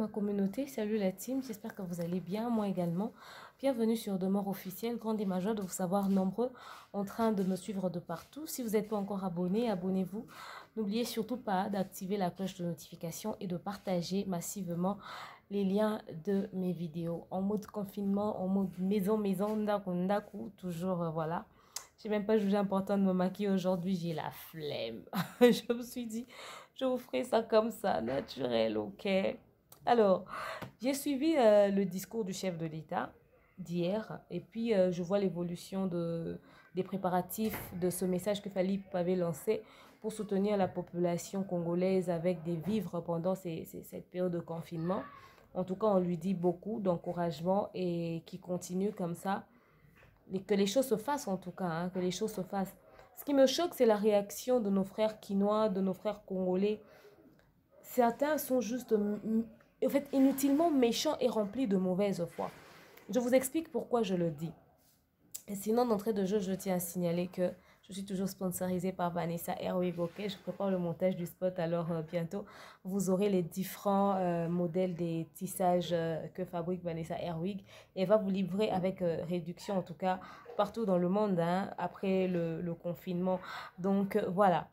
ma communauté, salut la team, j'espère que vous allez bien, moi également. Bienvenue sur Demeure officielle, grande et majeure de vous savoir nombreux en train de me suivre de partout. Si vous n'êtes pas encore abonné, abonnez-vous. N'oubliez surtout pas d'activer la cloche de notification et de partager massivement les liens de mes vidéos. En mode confinement, en mode maison, ndaku, ndaku, toujours, voilà. Je n'ai même pas jugé important de me maquiller aujourd'hui, j'ai la flemme. Je me suis dit, je vous ferai ça comme ça, naturel, ok? Alors, j'ai suivi le discours du chef de l'État d'hier et puis je vois l'évolution des préparatifs de ce message que Fally avait lancé pour soutenir la population congolaise avec des vivres pendant cette période de confinement. En tout cas, on lui dit beaucoup d'encouragement et qu'il continue comme ça que les choses se fassent en tout cas, hein, que les choses se fassent. Ce qui me choque, c'est la réaction de nos frères quinois, de nos frères congolais. Certains sont juste, en fait, inutilement méchants et remplis de mauvaise foi. Je vous explique pourquoi je le dis. Et sinon, d'entrée de jeu, je tiens à signaler que je suis toujours sponsorisée par Vanessa Airwig. Ok, je prépare le montage du spot, alors bientôt, vous aurez les différents modèles des tissages que fabrique Vanessa Airwig. Et elle va vous livrer avec réduction, en tout cas, partout dans le monde, hein, après le confinement. Donc, voilà.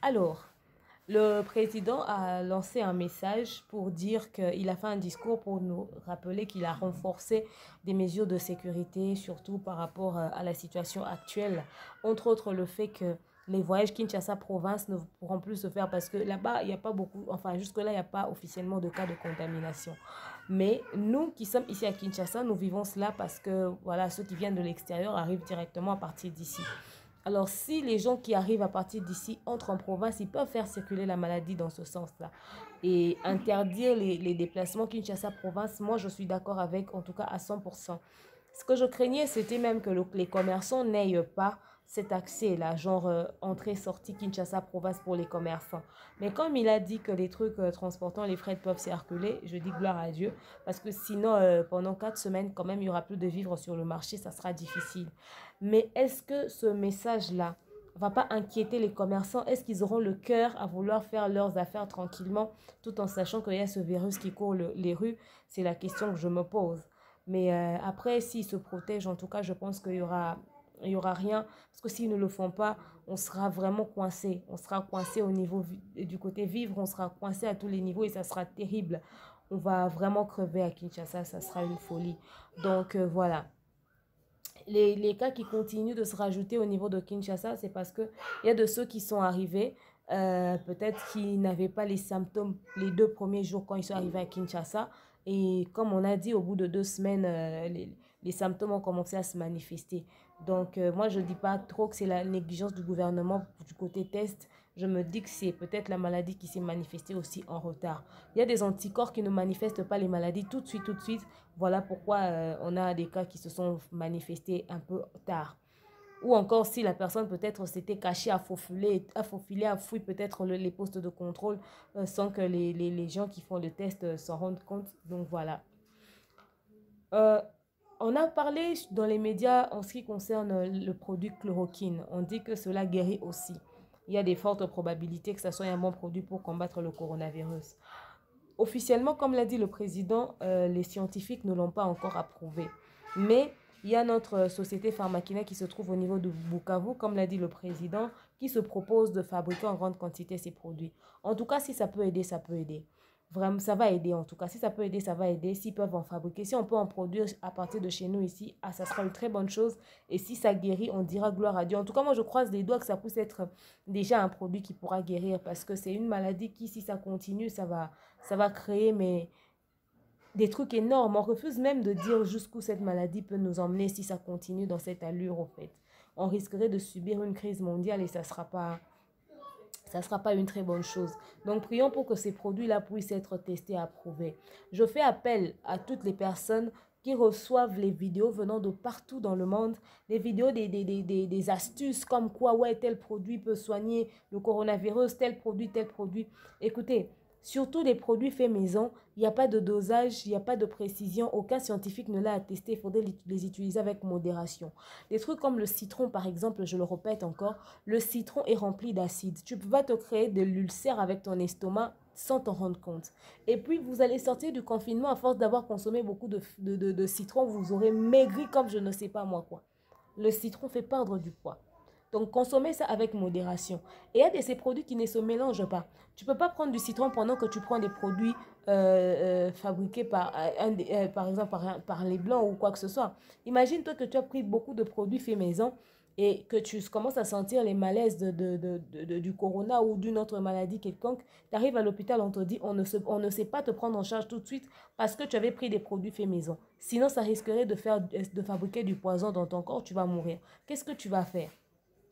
Alors, le président a lancé un message pour dire qu'il a fait un discours pour nous rappeler qu'il a renforcé des mesures de sécurité, surtout par rapport à la situation actuelle. Entre autres, le fait que les voyages Kinshasa-Province ne pourront plus se faire parce que là-bas, il n'y a pas beaucoup, enfin jusque-là, il n'y a pas officiellement de cas de contamination. Mais nous qui sommes ici à Kinshasa, nous vivons cela parce que voilà, ceux qui viennent de l'extérieur arrivent directement à partir d'ici. Alors, si les gens qui arrivent à partir d'ici entrent en province, ils peuvent faire circuler la maladie dans ce sens-là. Et interdire les déplacements Kinshasa-Province, moi, je suis d'accord avec, en tout cas à 100%. Ce que je craignais, c'était même que les commerçants n'aient pas cet accès-là, genre entrée-sortie Kinshasa-Province pour les commerçants. Mais comme il a dit que les trucs transportant les frais peuvent circuler, je dis gloire à Dieu, parce que sinon, pendant 4 semaines, quand même, il n'y aura plus de vivres sur le marché, ça sera difficile. Mais est-ce que ce message-là va pas inquiéter les commerçants? Est-ce qu'ils auront le cœur à vouloir faire leurs affaires tranquillement, tout en sachant qu'il y a ce virus qui court les rues? C'est la question que je me pose. Mais après, s'ils se protègent, en tout cas, je pense il y aura rien. Parce que s'ils ne le font pas, on sera vraiment coincé. On sera coincé au niveau du côté vivre, on sera coincé à tous les niveaux et ça sera terrible. On va vraiment crever à Kinshasa, ça sera une folie. Donc voilà. Les cas qui continuent de se rajouter au niveau de Kinshasa, c'est parce qu'il y a de ceux qui sont arrivés, peut-être qui n'avaient pas les symptômes les 2 premiers jours quand ils sont arrivés à Kinshasa. Et comme on a dit, au bout de 2 semaines, les symptômes ont commencé à se manifester. Donc, moi, je ne dis pas trop que c'est la négligence du gouvernement du côté test. Je me dis que c'est peut-être la maladie qui s'est manifestée aussi en retard. Il y a des anticorps qui ne manifestent pas les maladies tout de suite, tout de suite. Voilà pourquoi on a des cas qui se sont manifestés un peu tard. Ou encore si la personne peut-être s'était cachée à faufiler, à fouiller peut-être les postes de contrôle sans que les gens qui font le test s'en rendent compte. Donc voilà. Euh, on a parlé dans les médias en ce qui concerne le produit chloroquine. On dit que cela guérit aussi. Il y a des fortes probabilités que ce soit un bon produit pour combattre le coronavirus. Officiellement, comme l'a dit le président, les scientifiques ne l'ont pas encore approuvé. Mais il y a notre société Pharmakina qui se trouve au niveau de Bukavu, comme l'a dit le président, qui se propose de fabriquer en grande quantité ces produits. En tout cas, si ça peut aider, ça peut aider. Vraiment, ça va aider en tout cas. Si ça peut aider, ça va aider. S'ils peuvent en fabriquer, si on peut en produire à partir de chez nous ici, ah, ça sera une très bonne chose. Et si ça guérit, on dira gloire à Dieu. En tout cas, moi, je croise les doigts que ça puisse être déjà un produit qui pourra guérir parce que c'est une maladie qui, si ça continue, ça va créer des trucs énormes. On refuse même de dire jusqu'où cette maladie peut nous emmener si ça continue dans cette allure, en fait. On risquerait de subir une crise mondiale et ça sera pas une très bonne chose. Donc, prions pour que ces produits-là puissent être testés et approuvés. Je fais appel à toutes les personnes qui reçoivent les vidéos venant de partout dans le monde, les vidéos des astuces comme quoi, ouais, tel produit peut soigner le coronavirus, tel produit, tel produit. Écoutez, surtout les produits faits maison, il n'y a pas de dosage, il n'y a pas de précision, aucun scientifique ne l'a attesté, il faudrait les utiliser avec modération. Des trucs comme le citron, par exemple, je le répète encore, le citron est rempli d'acide. Tu peux pas te créer de l'ulcère avec ton estomac sans t'en rendre compte. Et puis, vous allez sortir du confinement à force d'avoir consommé beaucoup de citron. Vous aurez maigri comme je ne sais pas moi quoi. Le citron fait perdre du poids. Donc, consommez ça avec modération. Et il y a de ces produits qui ne se mélangent pas. Tu ne peux pas prendre du citron pendant que tu prends des produits fabriqués par exemple par les Blancs ou quoi que ce soit. Imagine-toi que tu as pris beaucoup de produits faits maison et que tu commences à sentir les malaises du corona ou d'une autre maladie quelconque. Tu arrives à l'hôpital, on te dit on ne sait pas te prendre en charge tout de suite parce que tu avais pris des produits faits maison. Sinon, ça risquerait de fabriquer du poison dans ton corps, tu vas mourir. Qu'est-ce que tu vas faire?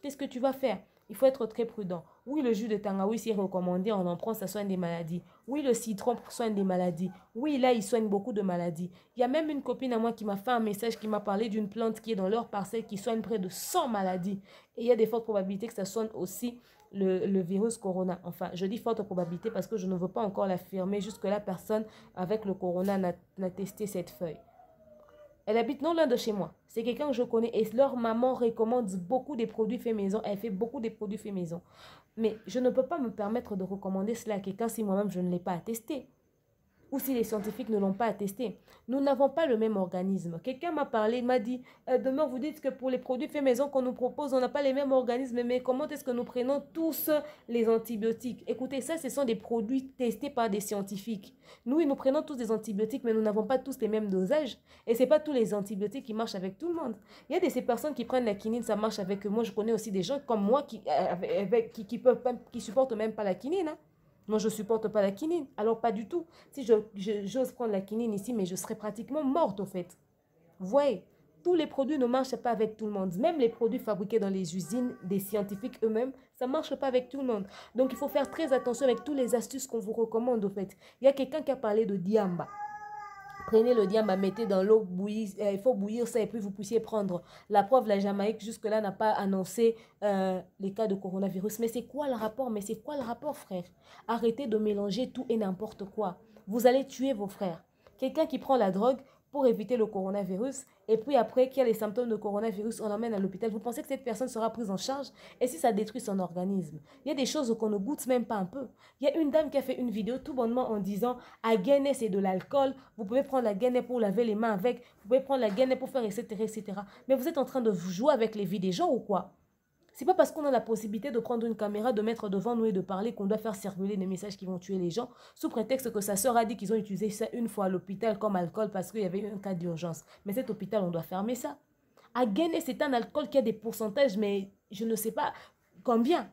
Qu'est-ce que tu vas faire? Il faut être très prudent. Oui, le jus de tangawizi est recommandé, on en prend, ça soigne des maladies. Oui, le citron soigne des maladies. Oui, là, il soigne beaucoup de maladies. Il y a même une copine à moi qui m'a fait un message, qui m'a parlé d'une plante qui est dans leur parcelle, qui soigne près de 100 maladies. Et il y a des fortes probabilités que ça soigne aussi le virus corona. Enfin, je dis forte probabilité parce que je ne veux pas encore l'affirmer. Jusque-là, personne avec le corona n'a testé cette feuille. Elle habite non loin de chez moi. C'est quelqu'un que je connais et leur maman recommande beaucoup des produits faits maison. Elle fait beaucoup des produits faits maison. Mais je ne peux pas me permettre de recommander cela à quelqu'un si moi-même je ne l'ai pas attesté. Ou si les scientifiques ne l'ont pas attesté. Nous n'avons pas le même organisme. Quelqu'un m'a parlé, m'a dit, demain vous dites que pour les produits faits maison qu'on nous propose, on n'a pas les mêmes organismes, mais comment est-ce que nous prenons tous les antibiotiques? Écoutez, ça, ce sont des produits testés par des scientifiques. Nous prenons tous des antibiotiques, mais nous n'avons pas tous les mêmes dosages. Et ce n'est pas tous les antibiotiques qui marchent avec tout le monde. Il y a ces personnes qui prennent la quinine, ça marche avec eux. Moi, je connais aussi des gens comme moi qui supportent même pas la quinine, hein. Moi, je ne supporte pas la quinine. Alors, pas du tout. Si j'ose prendre la quinine ici, mais je serais pratiquement morte, au fait. Vous voyez, tous les produits ne marchent pas avec tout le monde. Même les produits fabriqués dans les usines des scientifiques eux-mêmes, ça ne marche pas avec tout le monde. Donc, il faut faire très attention avec toutes les astuces qu'on vous recommande, au fait. Il y a quelqu'un qui a parlé de diamba. Prenez le diamba, mettez dans l'eau, il faut bouillir ça et puis vous puissiez prendre. La preuve, la Jamaïque jusque-là n'a pas annoncé les cas de coronavirus. Mais c'est quoi le rapport? Mais c'est quoi le rapport, frère? Arrêtez de mélanger tout et n'importe quoi. Vous allez tuer vos frères. Quelqu'un qui prend la drogue pour éviter le coronavirus et puis après qu'il y a les symptômes de coronavirus, on l'emmène à l'hôpital. Vous pensez que cette personne sera prise en charge? Et si ça détruit son organisme? Il y a des choses qu'on ne goûte même pas un peu. Il y a une dame qui a fait une vidéo tout bonnement en disant « à Guinée, c'est de l'alcool. Vous pouvez prendre la Guinée pour laver les mains avec. Vous pouvez prendre la Guinée pour faire etc. etc. » Mais vous êtes en train de jouer avec les vies des gens ou quoi? C'est pas parce qu'on a la possibilité de prendre une caméra, de mettre devant nous et de parler qu'on doit faire circuler des messages qui vont tuer les gens, sous prétexte que sa sœur a dit qu'ils ont utilisé ça une fois à l'hôpital comme alcool parce qu'il y avait eu un cas d'urgence. Mais cet hôpital, on doit fermer ça. À Guinée, c'est un alcool qui a des pourcentages, mais je ne sais pas combien.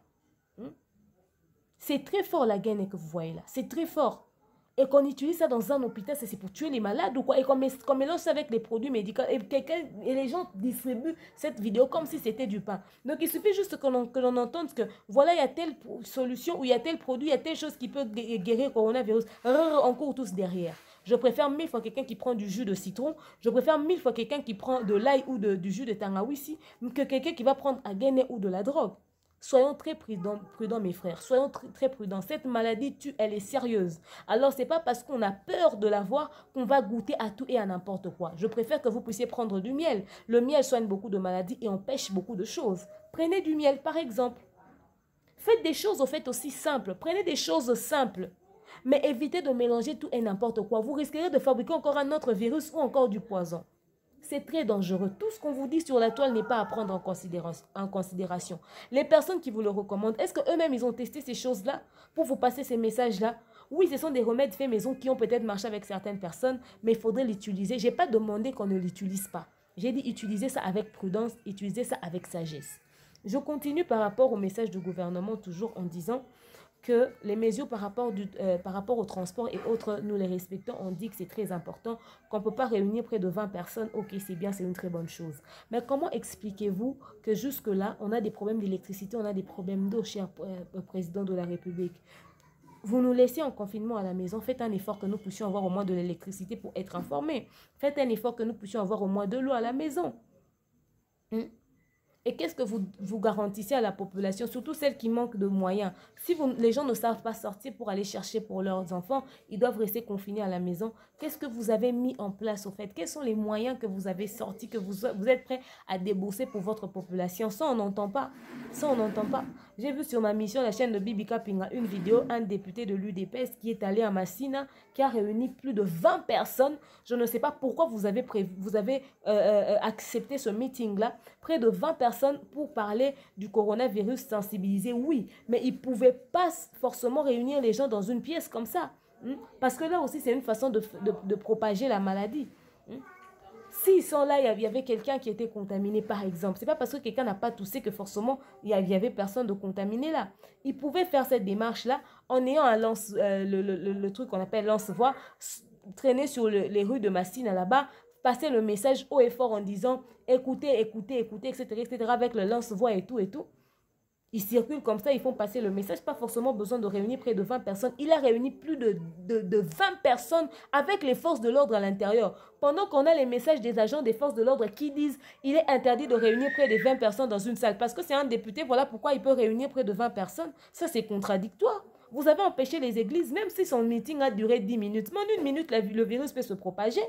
C'est très fort la Guinée que vous voyez là. C'est très fort. Et qu'on utilise ça dans un hôpital, c'est pour tuer les malades ou quoi? Et qu'on mélange ça avec les produits médicaux. Et les gens distribuent cette vidéo comme si c'était du pain. Donc, il suffit juste que l'on entende que, voilà, il y a telle solution ou il y a tel produit, il y a telle chose qui peut guérir le coronavirus. On court tous derrière. Je préfère 1000 fois quelqu'un qui prend du jus de citron. Je préfère 1000 fois quelqu'un qui prend de l'ail ou du jus de tangawizi que quelqu'un qui va prendre à Guinée ou de la drogue. Soyons très prudents, mes frères. Soyons très prudents. Cette maladie elle est sérieuse. Alors, ce n'est pas parce qu'on a peur de l'avoir qu'on va goûter à tout et à n'importe quoi. Je préfère que vous puissiez prendre du miel. Le miel soigne beaucoup de maladies et empêche beaucoup de choses. Prenez du miel, par exemple. Faites des choses, au fait, aussi simples. Prenez des choses simples. Mais évitez de mélanger tout et n'importe quoi. Vous risquerez de fabriquer encore un autre virus ou encore du poison. C'est très dangereux. Tout ce qu'on vous dit sur la toile n'est pas à prendre en considération. Les personnes qui vous le recommandent, est-ce qu'eux-mêmes, ils ont testé ces choses-là pour vous passer ces messages-là? Oui, ce sont des remèdes faits maison qui ont peut-être marché avec certaines personnes, mais il faudrait l'utiliser. Je n'ai pas demandé qu'on ne l'utilise pas. J'ai dit utiliser ça avec prudence, utiliser ça avec sagesse. Je continue par rapport au message du gouvernement, toujours en disant que les mesures par rapport au transport et autres, nous les respectons. On dit que c'est très important, qu'on ne peut pas réunir près de 20 personnes. Ok, c'est bien, c'est une très bonne chose. Mais comment expliquez-vous que jusque-là, on a des problèmes d'électricité, on a des problèmes d'eau, cher président de la République? Vous nous laissez en confinement à la maison. Faites un effort que nous puissions avoir au moins de l'électricité pour être informés. Faites un effort que nous puissions avoir au moins de l'eau à la maison. Et qu'est-ce que vous garantissez à la population, surtout celles qui manquent de moyens? Si les gens ne savent pas sortir pour aller chercher pour leurs enfants, ils doivent rester confinés à la maison. Qu'est-ce que vous avez mis en place au fait? Quels sont les moyens que vous avez sortis, que vous êtes prêts à débourser pour votre population? Ça, on n'entend pas. Ça, on n'entend pas. J'ai vu sur ma mission, la chaîne de Bibi Kapinga, une vidéo, un député de l'UDPS qui est allé à Massina, qui a réuni plus de 20 personnes. Je ne sais pas pourquoi vous avez accepté ce meeting-là. Près de 20 personnes pour parler du coronavirus, sensibiliser, oui, mais ils ne pouvaient pas forcément réunir les gens dans une pièce comme ça. Parce que là aussi, c'est une façon de propager la maladie. S'ils sont là, il y avait quelqu'un qui était contaminé, par exemple. Ce n'est pas parce que quelqu'un n'a pas toussé que forcément, il y avait personne de contaminé là. Ils pouvaient faire cette démarche-là en ayant un le truc qu'on appelle lance-voix, traîner sur les rues de Massina là-bas, passer le message haut et fort en disant écoutez, écoutez, écoutez, etc., avec le lance-voix et tout et tout. Ils circulent comme ça, ils font passer le message, pas forcément besoin de réunir près de 20 personnes. Il a réuni plus de 20 personnes avec les forces de l'ordre à l'intérieur. Pendant qu'on a les messages des agents des forces de l'ordre qui disent il est interdit de réunir près de 20 personnes dans une salle. Parce que c'est un député, voilà pourquoi il peut réunir près de 20 personnes. Ça, c'est contradictoire. Vous avez empêché les églises, même si son meeting a duré 10 minutes. Mais en une minute, le virus peut se propager.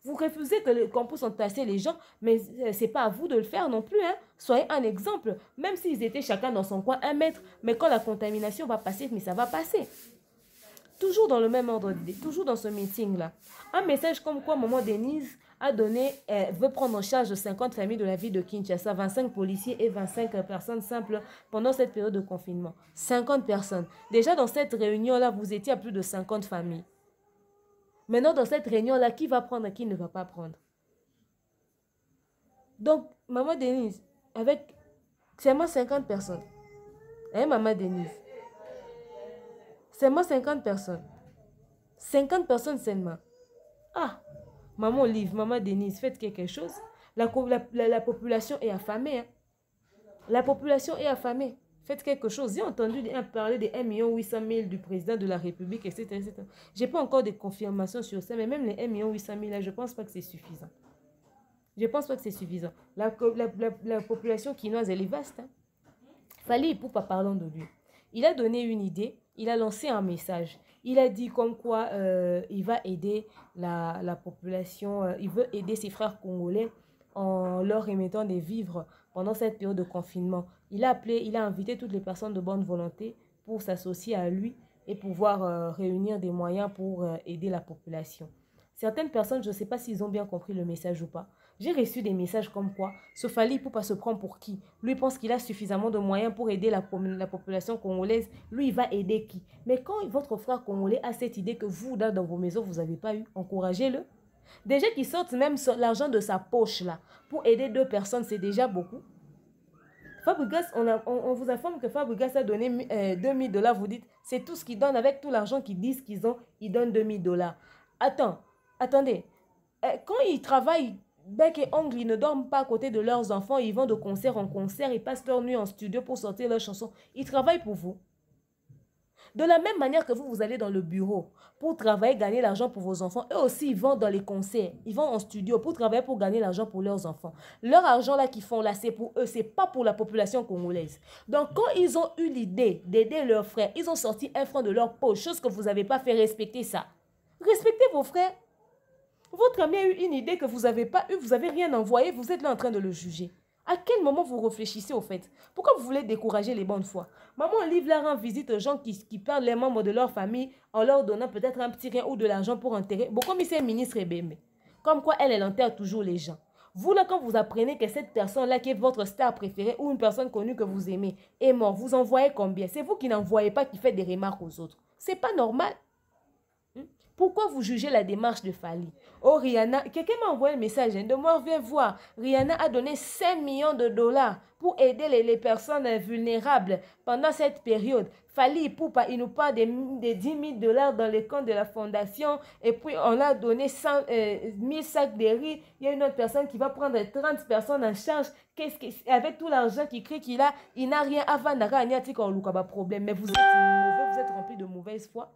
Vous refusez qu'on puisse entasser les gens, mais ce n'est pas à vous de le faire non plus. Hein. Soyez un exemple. Même s'ils étaient chacun dans son coin, 1 mètre, mais quand la contamination va passer, mais ça va passer. Toujours dans le même ordre d'idée, toujours dans ce meeting-là. Un message comme quoi Maman Denise a donné, veut prendre en charge 50 familles de la ville de Kinshasa, 25 policiers et 25 personnes simples pendant cette période de confinement. 50 personnes. Déjà dans cette réunion-là, vous étiez à plus de 50 familles. Maintenant, dans cette réunion-là, qui va prendre et qui ne va pas prendre? Donc, Maman Denise, avec seulement 50 personnes. Hein, Maman Denise? Seulement 50 personnes. 50 personnes seulement. Ah, Maman Olive, Maman Denise, faites quelque chose. La population est affamée. Hein. La population est affamée. Faites quelque chose. J'ai entendu parler de 1,8 million du président de la République, etc. etc. Je n'ai pas encore de confirmation sur ça, mais même les 1,8 million, là, je ne pense pas que c'est suffisant. Je ne pense pas que c'est suffisant. La population quinoise, elle est vaste. Hein. Fally Ipupa, parlons de lui. Il a donné une idée, il a lancé un message. Il a dit comme quoi il va aider la population, il veut aider ses frères congolais en leur remettant des vivres pendant cette période de confinement. Il a invité toutes les personnes de bonne volonté pour s'associer à lui et pouvoir réunir des moyens pour aider la population. Certaines personnes, je ne sais pas s'ils ont bien compris le message ou pas. J'ai reçu des messages comme quoi ce Fally Ipupa se prend pour qui? Lui pense qu'il a suffisamment de moyens pour aider la population congolaise. Lui, il va aider qui? Mais quand votre frère congolais a cette idée que vous, dans vos maisons, vous n'avez pas eu, encouragez-le. Déjà qu'il sorte même l'argent de sa poche là pour aider 2 personnes, c'est déjà beaucoup. Fabregas, on vous informe que Fabregas a donné 2 000 $. Vous dites, c'est tout ce qu'ils donnent avec tout l'argent qu'ils disent qu'ils ont, ils donnent 2 000 $. Attendez. Quand ils travaillent bec et ongle, ils ne dorment pas à côté de leurs enfants, ils vont de concert en concert, ils passent leur nuit en studio pour sortir leurs chansons. Ils travaillent pour vous. De la même manière que vous allez dans le bureau pour travailler, gagner l'argent pour vos enfants, eux aussi, ils vont dans les concerts, ils vont en studio pour travailler, pour gagner l'argent pour leurs enfants. Leur argent là qu'ils font là, c'est pour eux, c'est pas pour la population congolaise. Donc, quand ils ont eu l'idée d'aider leurs frères, ils ont sorti 1 franc de leur poche, chose que vous n'avez pas fait, respecter ça. Respectez vos frères. Votre ami a eu une idée que vous n'avez pas eu, vous n'avez rien envoyé, vous êtes là en train de le juger. À quel moment vous réfléchissez au fait? Pourquoi vous voulez décourager les bonnes foi? Maman Olive là rend visite aux gens qui perdent les membres de leur famille en leur donnant peut-être un petit rien ou de l'argent pour enterrer. Bon, comme c'est ministre Ebembe. Comme quoi elle enterre toujours les gens. Vous là, quand vous apprenez que cette personne-là qui est votre star préférée ou une personne connue que vous aimez est morte, vous envoyez combien? C'est vous qui n'envoyez pas, qui faites des remarques aux autres. C'est pas normal. Pourquoi vous jugez la démarche de Fally? Oh, Rihanna, quelqu'un m'a envoyé un message, de moi, viens voir. Rihanna a donné 5 millions de $ pour aider les personnes vulnérables pendant cette période. Fally Ipupa, il nous parle des 10 000 $ dans le compte de la fondation. Et puis, on a donné 1000 sacs de riz. Il y a une autre personne qui va prendre 30 personnes en charge. Avec tout l'argent qu'il crée qu'il a, il n'a rien à vendre. Il n'y a pas de problème. Mais vous êtes mauvais, vous êtes rempli de mauvaise foi.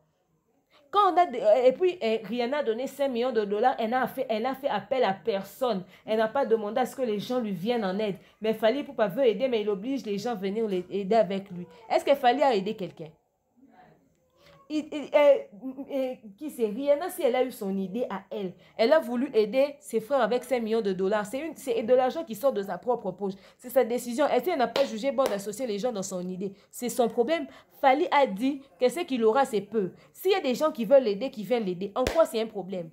Quand on a, et puis Rihanna a donné 5 millions de dollars, elle n'a fait appel à personne. Elle n'a pas demandé à ce que les gens lui viennent en aide. Mais Fally Ipupa veut aider, mais il oblige les gens à venir aider avec lui. Est-ce que Fally a aidé quelqu'un? Qui c'est Rihanna, si elle a eu son idée à elle, elle a voulu aider ses frères avec 5 millions de dollars. C'est de l'argent qui sort de sa propre poche. C'est sa décision. Elle n'a pas jugé bon d'associer les gens dans son idée. C'est son problème. Fally a dit que ce qu'il aura, c'est peu. S'il y a des gens qui veulent l'aider, qui viennent l'aider, en quoi c'est un problème?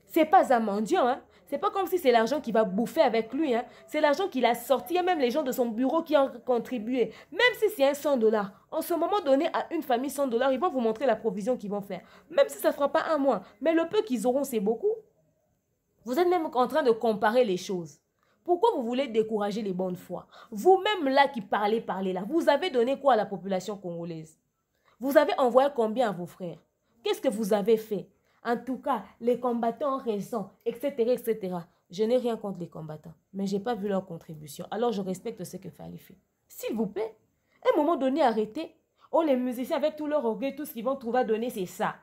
C'est pas un mendiant, hein. C'est pas comme si c'est l'argent qui va bouffer avec lui, hein. C'est l'argent qu'il a sorti. Il y a même les gens de son bureau qui ont contribué. Même si c'est un 100 dollars. En ce moment donné à une famille 100 dollars, ils vont vous montrer la provision qu'ils vont faire. Même si ça ne fera pas un mois. Mais le peu qu'ils auront, c'est beaucoup. Vous êtes même en train de comparer les choses. Pourquoi vous voulez décourager les bonnes foi? Vous-même là qui parlez là, vous avez donné quoi à la population congolaise? Vous avez envoyé combien à vos frères? Qu'est-ce que vous avez fait? En tout cas, les combattants ont raison, etc., etc. Je n'ai rien contre les combattants, mais je n'ai pas vu leur contribution. Alors, je respecte ce que Fally fait. S'il vous plaît, à un moment donné, arrêtez. Oh, les musiciens, avec tout leur orgueil, tout ce qu'ils vont trouver à donner, c'est ça.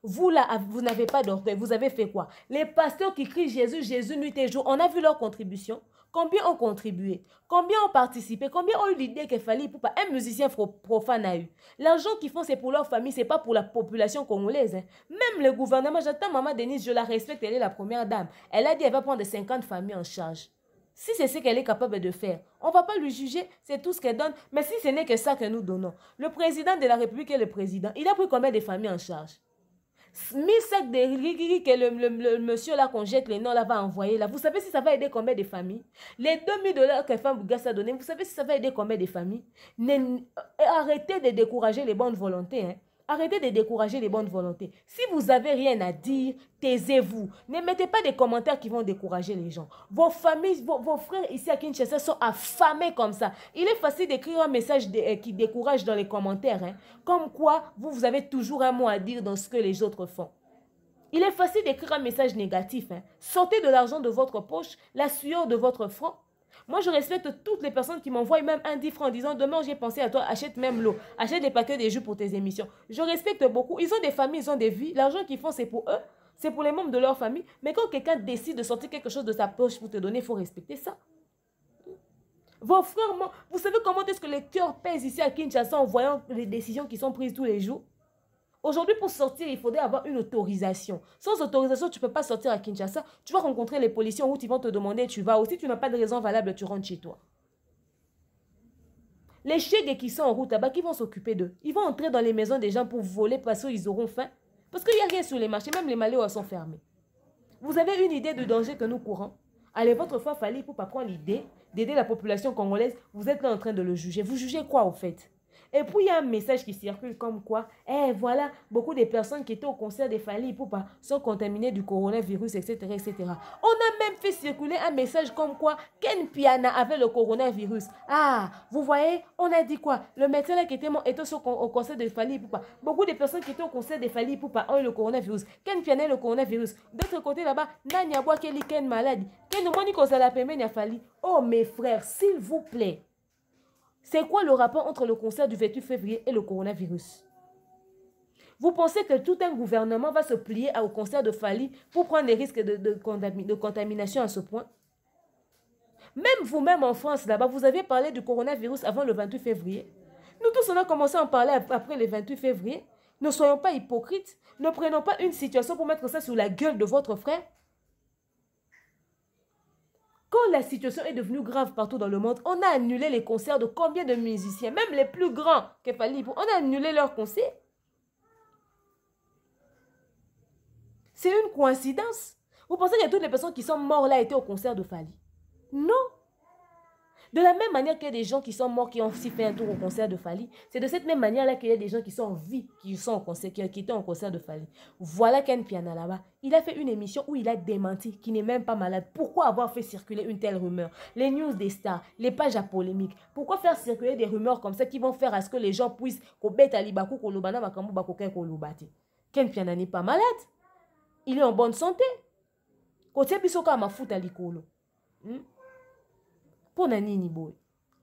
Vous, là, vous n'avez pas d'orgueil. Vous avez fait quoi? Les pasteurs qui crient Jésus, Jésus, nuit et jour, on a vu leur contribution. Combien ont contribué? Combien ont participé? Combien ont eu l'idée qu'il fallait pour pas un musicien profane a eu? L'argent qu'ils font, c'est pour leur famille, c'est pas pour la population congolaise. Hein. Même le gouvernement, j'attends Maman Denise, je la respecte, elle est la première dame. Elle a dit qu'elle va prendre 50 familles en charge. Si c'est ce qu'elle est capable de faire, on ne va pas lui juger, c'est tout ce qu'elle donne. Mais si ce n'est que ça que nous donnons, le président de la République est le président, il a pris combien de familles en charge? 1000 sacs de riz que le monsieur là qu'on jette les noms là va envoyer là. Vous savez si ça va aider combien de familles? Les 2000 dollars que Femme Bougas a donné, vous savez si ça va aider combien de familles? Arrêtez de décourager les bonnes volontés. Hein. Arrêtez de décourager les bonnes volontés. Si vous n'avez rien à dire, taisez-vous. Ne mettez pas des commentaires qui vont décourager les gens. Vos familles, vos frères ici à Kinshasa sont affamés comme ça. Il est facile d'écrire un message qui décourage dans les commentaires. Hein. Comme quoi, vous avez toujours un mot à dire dans ce que les autres font. Il est facile d'écrire un message négatif. Hein. Sortez de l'argent de votre poche, la sueur de votre front. Moi, je respecte toutes les personnes qui m'envoient même un 10 francs en disant « Demain, j'ai pensé à toi, achète même l'eau, achète des paquets de jus pour tes émissions. » Je respecte beaucoup. Ils ont des familles, ils ont des vies. L'argent qu'ils font, c'est pour eux. C'est pour les membres de leur famille. Mais quand quelqu'un décide de sortir quelque chose de sa poche pour te donner, il faut respecter ça. Vos frères, vous savez comment est-ce que les cœurs pèsent ici à Kinshasa en voyant les décisions qui sont prises tous les jours? Aujourd'hui, pour sortir, il faudrait avoir une autorisation. Sans autorisation, tu ne peux pas sortir à Kinshasa. Tu vas rencontrer les policiers en route, ils vont te demander, tu vas. Ou si tu n'as pas de raison valable, tu rentres chez toi. Les chèques qui sont en route là-bas, qui vont s'occuper d'eux? Ils vont entrer dans les maisons des gens pour voler parce qu'ils auront faim. Parce qu'il n'y a rien sur les marchés, même les malais sont fermés. Vous avez une idée de danger que nous courons? Allez, votre foi Fally Ipupa prendre l'idée d'aider la population congolaise. Vous êtes là en train de le juger. Vous jugez quoi au fait? Et puis, il y a un message qui circule comme quoi, voilà, beaucoup de personnes qui étaient au concert de Fally Ipupa sont contaminées du coronavirus, etc., etc. On a même fait circuler un message comme quoi Ken Piana avait le coronavirus. Ah, vous voyez, on a dit quoi? Le médecin là qui était au concert de Fally Ipupa. Beaucoup de personnes qui étaient au concert de Fally Ipupa ont eu le coronavirus. Ken Piana a le coronavirus. D'autre côté là-bas, Nanya Boakeli Ken malade. Ken Moni Kozala Peme Nya Fally. Oh mes frères, s'il vous plaît. C'est quoi le rapport entre le concert du 28 février et le coronavirus? Vous pensez que tout un gouvernement va se plier au concert de Fally pour prendre les risques de contamination à ce point? Même vous-même en France, là-bas, vous avez parlé du coronavirus avant le 28 février. Nous tous, on a commencé à en parler après le 28 février. Ne soyons pas hypocrites. Ne prenons pas une situation pour mettre ça sur la gueule de votre frère. Quand la situation est devenue grave partout dans le monde, on a annulé les concerts de combien de musiciens, même les plus grands que Fally Ipupa, on a annulé leurs concerts. C'est une coïncidence. Vous pensez que toutes les personnes qui sont mortes là étaient au concert de Fally? Non. De la même manière qu'il y a des gens qui sont morts qui ont aussi fait un tour au concert de Fally, c'est de cette même manière-là qu'il y a des gens qui sont en vie, qui sont au concert, qui étaient au concert de Fally. Voilà Ken Piana là-bas. Il a fait une émission où il a démenti qu'il n'est même pas malade. Pourquoi avoir fait circuler une telle rumeur? Les news des stars, les pages à polémique. Pourquoi faire circuler des rumeurs comme ça qui vont faire à ce que les gens puissent Ken Piana n'est pas malade. Il est en bonne santé.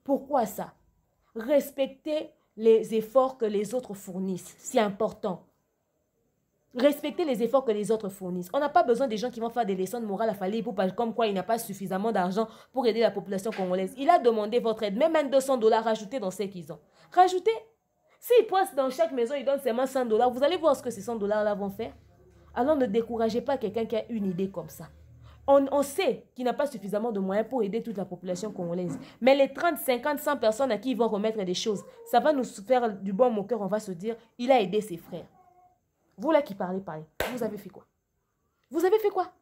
Pourquoi ça? Respecter les efforts que les autres fournissent. C'est important. Respectez les efforts que les autres fournissent. On n'a pas besoin des gens qui vont faire des leçons de morale à Fally Ipupa comme quoi il n'a pas suffisamment d'argent pour aider la population congolaise. Il a demandé votre aide, même $200, rajoutez dans ce qu'ils ont. Rajoutez. S'ils pensent dans chaque maison, ils donnent seulement $100, vous allez voir ce que ces $100-là vont faire. Alors ne découragez pas quelqu'un qui a une idée comme ça. On sait qu'il n'a pas suffisamment de moyens pour aider toute la population congolaise. Mais les 30, 50, 100 personnes à qui ils vont remettre des choses, ça va nous faire du bon au cœur. On va se dire, il a aidé ses frères. Vous là qui parlez, vous avez fait quoi? Vous avez fait quoi?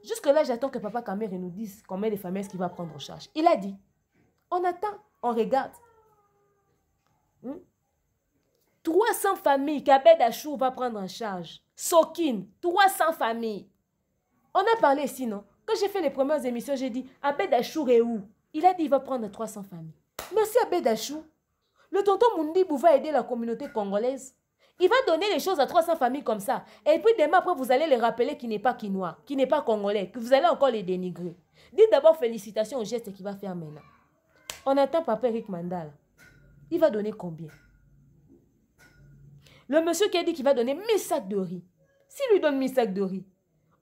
Jusque-là, j'attends que Papa Kamere nous dise combien de familles est-ce qu'il va prendre en charge. Il a dit, on attend, on regarde. 300 familles qu'Abed Achour va prendre en charge. Sokin, 300 familles. On a parlé ici, non? Quand j'ai fait les premières émissions, j'ai dit, Abed Achour est où? Il a dit, il va prendre 300 familles. Merci Abed Achour. Le tonton Mundibou va aider la communauté congolaise. Il va donner les choses à 300 familles comme ça. Et puis demain, après, vous allez les rappeler qu'il n'est pas quinois, qu'il n'est pas congolais, que vous allez encore les dénigrer. Dites d'abord félicitations au geste qu'il va faire maintenant. On attend Papa Eric Mandala. Il va donner combien? Le monsieur qui a dit qu'il va donner 1000 sacs de riz. S'il lui donne 1000 sacs de riz,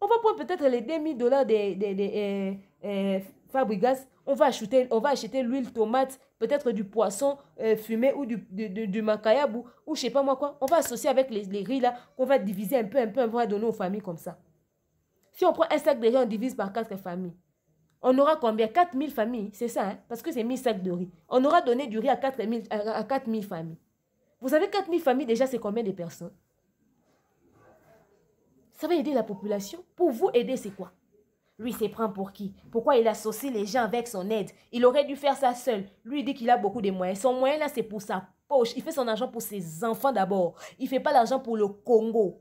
on va prendre peut-être les $2000 des Fabregas. On va acheter l'huile tomate, peut-être du poisson fumé ou du macayab ou je ne sais pas moi quoi. On va associer avec les riz là, qu'on va diviser un peu, on va donner aux familles comme ça. Si on prend un sac de riz, on divise par 4 familles. On aura combien? 4000 familles, c'est ça, hein? Parce que c'est 1000 sacs de riz. On aura donné du riz à 4000 familles. Vous savez, 4000 familles, déjà, c'est combien de personnes? Ça va aider la population. Pour vous, aider, c'est quoi? Lui, c'est prend pour qui? Pourquoi il associe les gens avec son aide? Il aurait dû faire ça seul. Lui, il dit qu'il a beaucoup de moyens. Son moyen, là, c'est pour sa poche. Il fait son argent pour ses enfants d'abord. Il ne fait pas l'argent pour le Congo.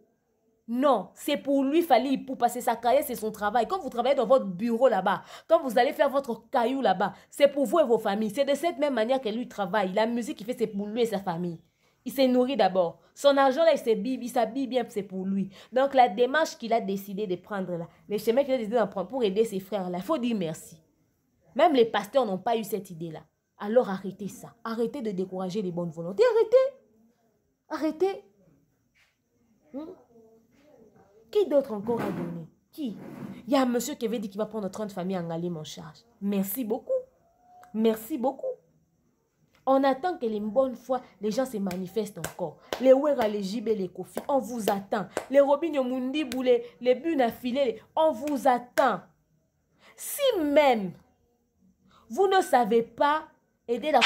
Non, c'est pour lui, Fally Ipupa, c'est sa carrière, c'est son travail. Quand vous travaillez dans votre bureau là-bas, quand vous allez faire votre caillou là-bas, c'est pour vous et vos familles. C'est de cette même manière que lui travaille. La musique qu'il fait, c'est pour lui et sa famille. Il s'est nourri d'abord. Son argent là, il s'habille bien, c'est pour lui. Donc la démarche qu'il a décidé de prendre là, les chemins qu'il a décidé de prendre pour aider ses frères là, il faut dire merci. Même les pasteurs n'ont pas eu cette idée là. Alors arrêtez ça. Arrêtez de décourager les bonnes volontés. Arrêtez. Qui d'autre encore a donné? Qui? Il y a un monsieur qui avait dit qu'il va prendre 30 familles en Galim en charge. Merci beaucoup. Merci beaucoup. On attend que les bonnes fois, les gens se manifestent encore. Les Ouera, les Jibé, les Kofi, on vous attend. Les Robinho Mundibou, les Bunes affilés, on vous attend. Si même vous ne savez pas aider la...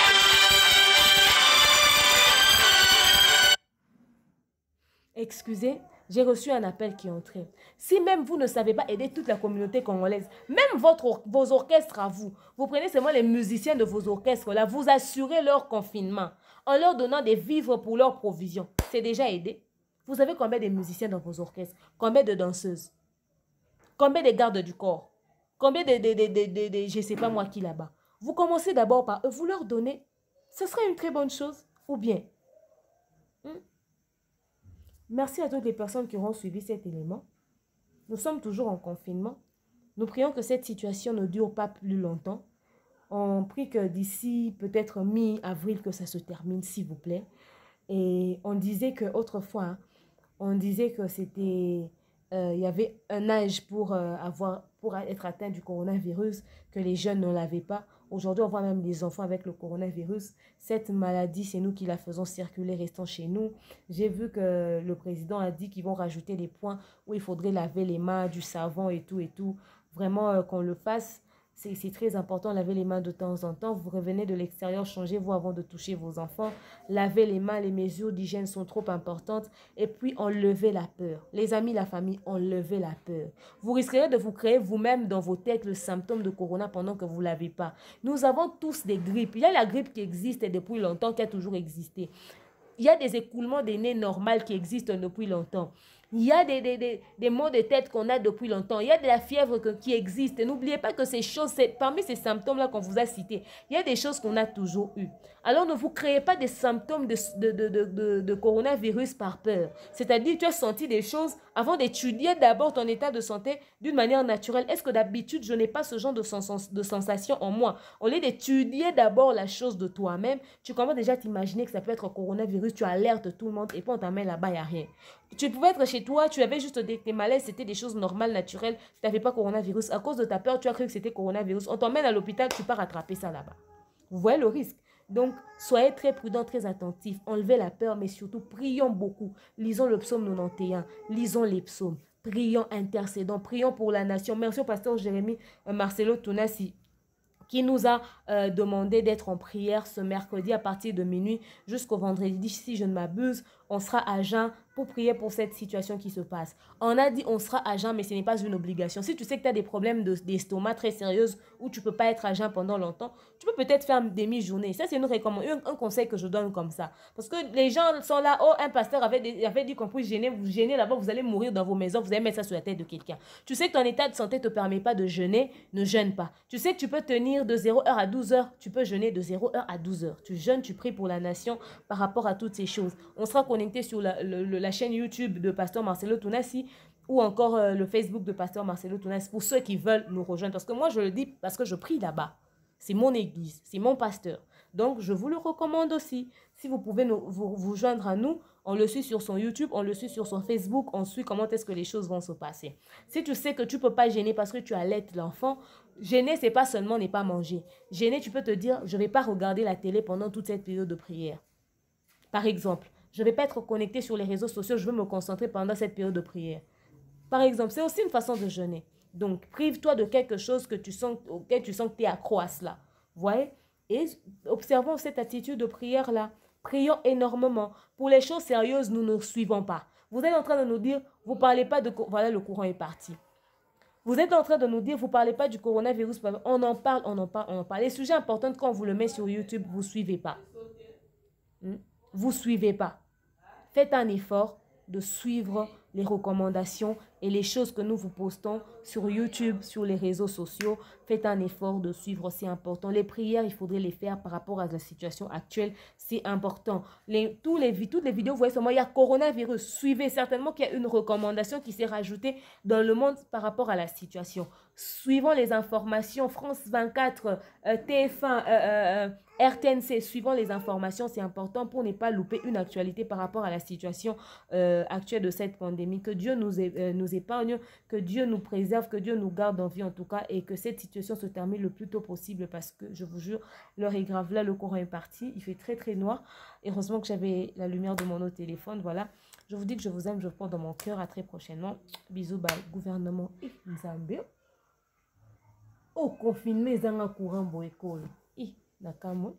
Excusez, j'ai reçu un appel qui est entré. Si même vous ne savez pas aider toute la communauté congolaise, même vos orchestres à vous, vous prenez seulement les musiciens de vos orchestres là, vous assurez leur confinement en leur donnant des vivres pour leur provision. C'est déjà aidé. Vous avez combien de musiciens dans vos orchestres? Combien de danseuses? Combien de gardes du corps? Combien de je ne sais pas moi qui là-bas? Vous commencez d'abord par eux, vous leur donnez. Ce serait une très bonne chose. Ou bien... Merci à toutes les personnes qui auront suivi cet élément. Nous sommes toujours en confinement. Nous prions que cette situation ne dure pas plus longtemps. On prie que d'ici peut-être mi-avril que ça se termine, s'il vous plaît. Et on disait qu'autrefois, hein, on disait que c'était... il y avait un âge pour être atteint du coronavirus, que les jeunes ne l'avaient pas. Aujourd'hui, on voit même les enfants avec le coronavirus. Cette maladie, c'est nous qui la faisons circuler, restons chez nous. J'ai vu que le président a dit qu'ils vont rajouter des points où il faudrait laver les mains, du savon et tout et tout. Vraiment, qu'on le fasse. C'est très important, laver les mains de temps en temps. Vous revenez de l'extérieur, changez-vous avant de toucher vos enfants. Lavez les mains, les mesures d'hygiène sont trop importantes. Et puis, enlevez la peur. Les amis, la famille, enlevez la peur. Vous risquerez de vous créer vous-même dans vos têtes le symptôme de corona pendant que vous ne l'avez pas. Nous avons tous des grippes. Il y a la grippe qui existe depuis longtemps, qui a toujours existé. Il y a des écoulements des nez normaux qui existent depuis longtemps. Il y a des maux de tête qu'on a depuis longtemps. Il y a de la fièvre qui existe. N'oubliez pas que ces choses, parmi ces symptômes-là qu'on vous a cités, il y a des choses qu'on a toujours eues. Alors ne vous créez pas des symptômes de coronavirus par peur. C'est-à-dire tu as senti des choses avant d'étudier d'abord ton état de santé d'une manière naturelle. Est-ce que d'habitude je n'ai pas ce genre de sensation en moi? Au lieu d'étudier d'abord la chose de toi-même, tu commences déjà à t'imaginer que ça peut être coronavirus, tu alertes tout le monde et puis on t'amène là-bas, il n'y a rien. Tu pouvais être chez toi, tu avais juste des malaises, c'était des choses normales, naturelles. Tu n'avais pas coronavirus. À cause de ta peur, tu as cru que c'était coronavirus. On t'emmène à l'hôpital, tu pars rattraper ça là-bas. Vous voyez le risque? Donc, soyez très prudents, très attentifs. Enlevez la peur, mais surtout, prions beaucoup. Lisons le psaume 91. Lisons les psaumes. Prions, intercédons. Prions pour la nation. Merci au pasteur Jérémy Marcelo Tounassi qui nous a demandé d'être en prière ce mercredi à partir de minuit jusqu'au vendredi, si je ne m'abuse. On sera à jeun pour prier pour cette situation qui se passe. On a dit on sera à jeun, mais ce n'est pas une obligation. Si tu sais que tu as des problèmes d'estomac très sérieux où tu ne peux pas être à jeun pendant longtemps, tu peux peut-être faire une demi-journée. Ça, c'est un conseil que je donne comme ça. Parce que les gens sont là, oh, un pasteur avait dit qu'on peut jeûner, vous jeûnez là-bas, vous allez mourir dans vos maisons, vous allez mettre ça sur la tête de quelqu'un. Tu sais que ton état de santé ne te permet pas de jeûner, ne jeûne pas. Tu sais que tu peux tenir de 0h à 12h, tu peux jeûner de 0h à 12h. Tu jeûnes, tu pries pour la nation par rapport à toutes ces choses. On sera connecté sur la chaîne YouTube de Pasteur Marcelo Tounassi ou encore le Facebook de Pasteur Marcelo Tounassi pour ceux qui veulent nous rejoindre. Parce que moi, je le dis parce que je prie là-bas. C'est mon église, c'est mon pasteur. Donc, je vous le recommande aussi. Si vous pouvez vous joindre à nous, on le suit sur son YouTube, on le suit sur son Facebook, on suit comment est-ce que les choses vont se passer. Si tu sais que tu ne peux pas gêner parce que tu allaites l'enfant, gêner, c'est pas seulement ne pas manger. Gêner, tu peux te dire, je ne vais pas regarder la télé pendant toute cette période de prière. Par exemple, je ne vais pas être connecté sur les réseaux sociaux, je veux me concentrer pendant cette période de prière. Par exemple, c'est aussi une façon de jeûner. Donc, prive-toi de quelque chose auquel tu sens que tu es accro à cela. Vous voyez? Et observons cette attitude de prière-là. Prions énormément. Pour les choses sérieuses, nous ne suivons pas. Vous êtes en train de nous dire, vous ne parlez pas de... Voilà, le courant est parti. Vous êtes en train de nous dire, vous ne parlez pas du coronavirus. On en parle, on en parle, on en parle. Les sujets importants, quand on vous le met sur YouTube, vous ne suivez pas. Vous ne suivez pas. Faites un effort de suivre les recommandations et les choses que nous vous postons sur YouTube, sur les réseaux sociaux. Faites un effort de suivre, c'est important. Les prières, il faudrait les faire par rapport à la situation actuelle, c'est important. Toutes les vidéos, vous voyez seulement, il y a coronavirus. Suivez certainement qu'il y a une recommandation qui s'est rajoutée dans le monde par rapport à la situation. Suivons les informations, France 24, TF1, RTNC, suivant les informations, c'est important pour ne pas louper une actualité par rapport à la situation actuelle de cette pandémie. Que Dieu nous épargne, que Dieu nous préserve, que Dieu nous garde en vie en tout cas et que cette situation se termine le plus tôt possible parce que je vous jure, l'heure est grave. Là, le courant est parti, il fait très très noir. Heureusement que j'avais la lumière de mon autre téléphone, voilà. Je vous dis que je vous aime, je vous porte dans mon cœur. À très prochainement. Bisous, bye. Gouvernement Nzambe. Oh, confinement, ils ont un courant pour l'école. Nakamou.